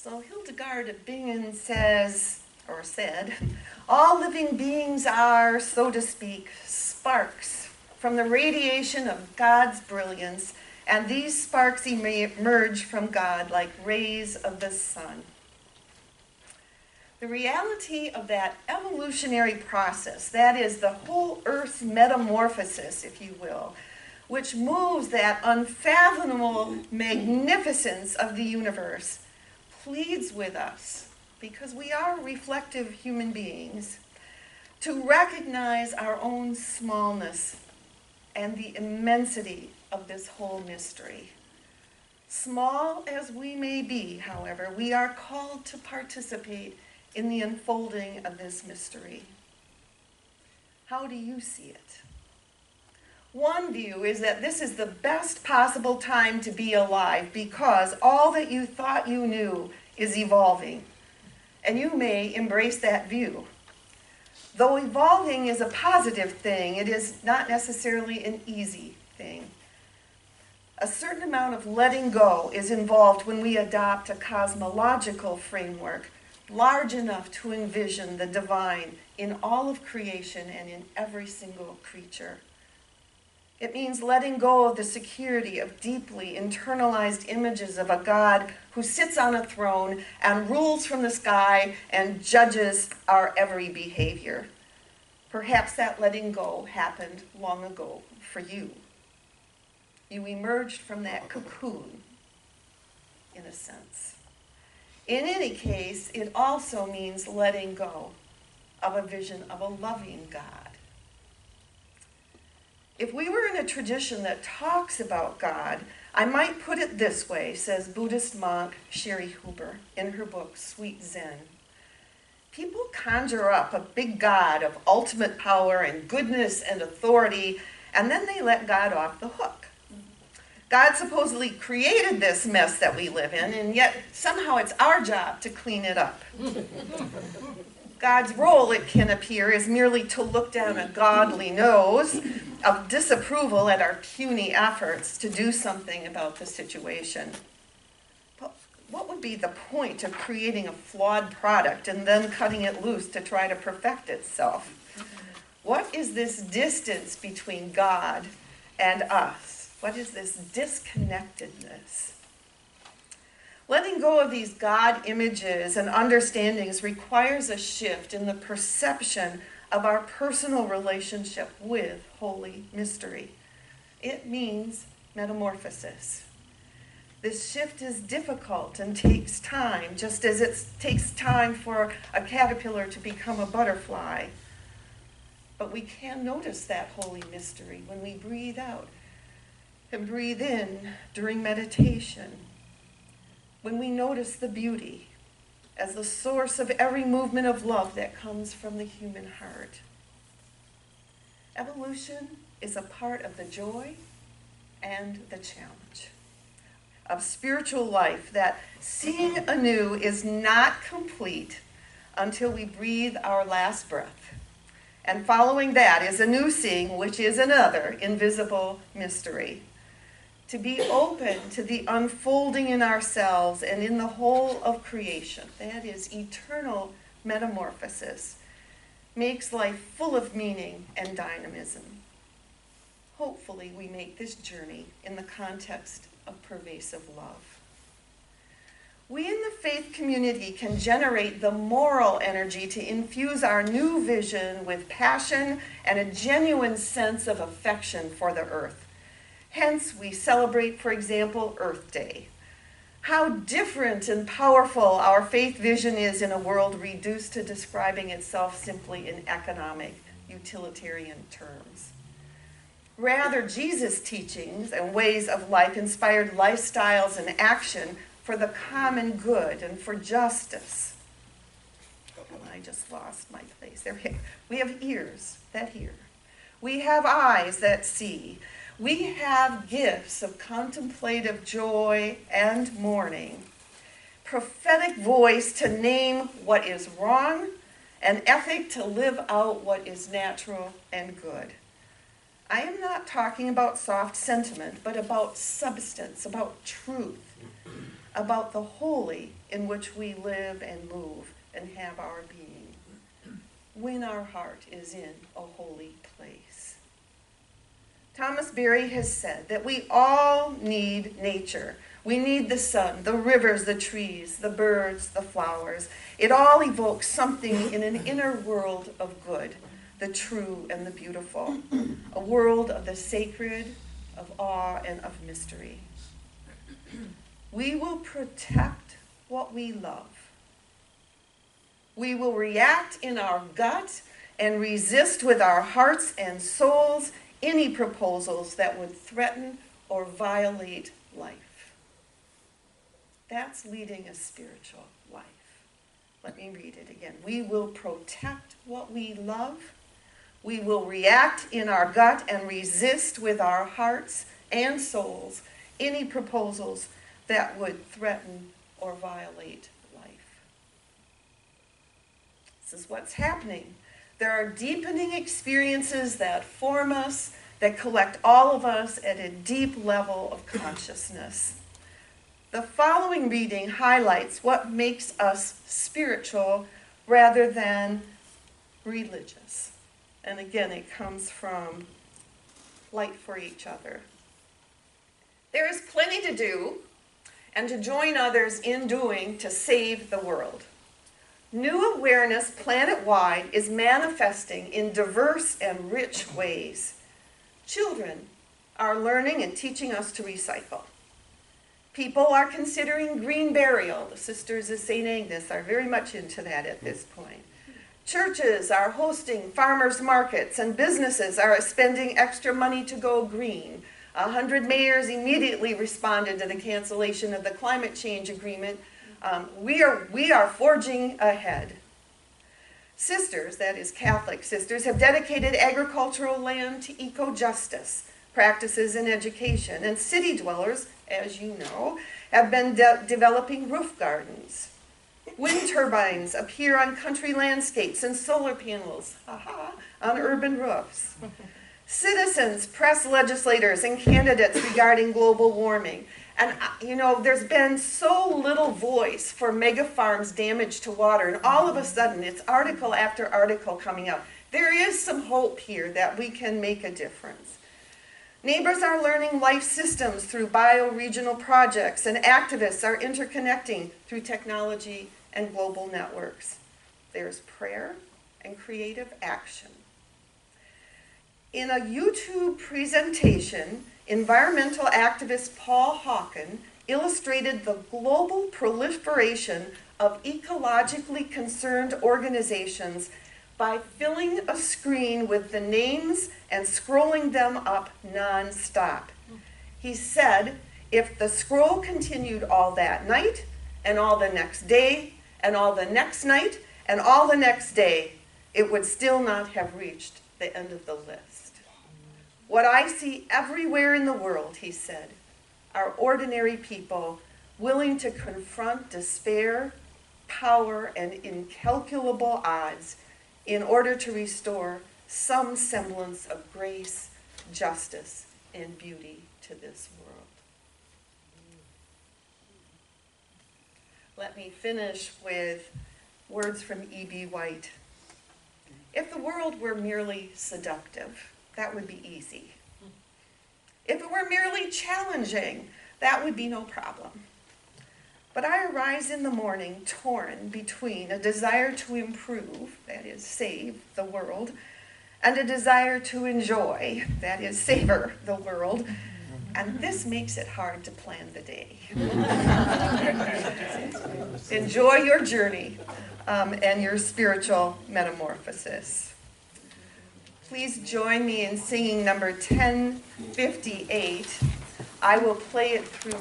So Hildegard Bingen says, or said, all living beings are, so to speak, sparks from the radiation of God's brilliance, and these sparks emerge from God like rays of the sun. The reality of that evolutionary process, that is the whole Earth's metamorphosis, if you will, which moves that unfathomable magnificence of the universe, pleads with us, because we are reflective human beings, to recognize our own smallness and the immensity of this whole mystery. Small as we may be, however, we are called to participate in the unfolding of this mystery. How do you see it? One view is that this is the best possible time to be alive because all that you thought you knew is evolving, and you may embrace that view. Though evolving is a positive thing, it is not necessarily an easy thing. A certain amount of letting go is involved when we adopt a cosmological framework large enough to envision the divine in all of creation and in every single creature. It means letting go of the security of deeply internalized images of a God who sits on a throne and rules from the sky and judges our every behavior. Perhaps that letting go happened long ago for you. You emerged from that cocoon, in a sense. In any case, it also means letting go of a vision of a loving God. If we were in a tradition that talks about God, I might put it this way, says Buddhist monk Sherry Huber in her book, Sweet Zen. People conjure up a big God of ultimate power and goodness and authority, and then they let God off the hook. God supposedly created this mess that we live in, and yet somehow it's our job to clean it up. God's role, it can appear, is merely to look down a godly nose of disapproval at our puny efforts to do something about the situation. But what would be the point of creating a flawed product and then cutting it loose to try to perfect itself? What is this distance between God and us? What is this disconnectedness? Letting go of these God images and understandings requires a shift in the perception of our personal relationship with Holy Mystery. It means metamorphosis. This shift is difficult and takes time, just as it takes time for a caterpillar to become a butterfly. But we can notice that Holy Mystery when we breathe out and breathe in during meditation. When we notice the beauty as the source of every movement of love that comes from the human heart. Evolution is a part of the joy and the challenge of spiritual life, that seeing anew is not complete until we breathe our last breath. And following that is a new seeing, which is another invisible mystery. To be open to the unfolding in ourselves and in the whole of creation, that is eternal metamorphosis, makes life full of meaning and dynamism. Hopefully we make this journey in the context of pervasive love. We in the faith community can generate the moral energy to infuse our new vision with passion and a genuine sense of affection for the earth. Hence, we celebrate, for example, Earth Day. How different and powerful our faith vision is in a world reduced to describing itself simply in economic, utilitarian terms. Rather, Jesus' teachings and ways of life inspired lifestyles and action for the common good and for justice. Oh, I just lost my place. There we have ears that hear. We have eyes that see. We have gifts of contemplative joy and mourning, prophetic voice to name what is wrong, and ethic to live out what is natural and good. I am not talking about soft sentiment, but about substance, about truth. about the holy in which we live and move and have our being, when our heart is in a holy place. Thomas Berry has said that we all need nature. We need the sun, the rivers, the trees, the birds, the flowers. It all evokes something in an inner world of good, the true and the beautiful, a world of the sacred, of awe, and of mystery. We will protect what we love. We will react in our gut and resist with our hearts and souls any proposals that would threaten or violate life. That's leading a spiritual life. Let me read it again. We will protect what we love. We will react in our gut and resist with our hearts and souls any proposals that would threaten or violate life. This is what's happening. There are deepening experiences that form us, that collect all of us at a deep level of consciousness. The following reading highlights what makes us spiritual rather than religious. And again, it comes from Light for Each Other. There is plenty to do and to join others in doing to save the world. New awareness planet-wide is manifesting in diverse and rich ways. Children are learning and teaching us to recycle. People are considering green burial. The Sisters of St. Agnes are very much into that at this point. Churches are hosting farmers markets, and businesses are spending extra money to go green. 100 mayors immediately responded to the cancellation of the climate change agreement. We are forging ahead. Sisters, that is Catholic sisters, have dedicated agricultural land to eco-justice practices in education, and city dwellers, as you know, have been developing roof gardens. Wind turbines appear on country landscapes and solar panels on urban roofs. Citizens press legislators and candidates regarding global warming. And, there's been so little voice for mega farms' damage to water, and all of a sudden, it's article after article coming out. There is some hope here that we can make a difference. Neighbors are learning life systems through bioregional projects, and activists are interconnecting through technology and global networks. There's prayer and creative action. In a YouTube presentation, environmental activist Paul Hawken illustrated the global proliferation of ecologically concerned organizations by filling a screen with the names and scrolling them up non-stop. He said if the scroll continued all that night, and all the next day, and all the next night, and all the next day, it would still not have reached the end of the list. What I see everywhere in the world, he said, are ordinary people willing to confront despair, power, and incalculable odds in order to restore some semblance of grace, justice, and beauty to this world. Let me finish with words from E.B. White. If the world were merely seductive, that would be easy. If it were merely challenging, that would be no problem. But I arise in the morning torn between a desire to improve, that is, save the world, and a desire to enjoy, that is, savor the world. And this makes it hard to plan the day. Enjoy your journey and your spiritual metamorphosis. Please join me in singing number 1058. I will play it through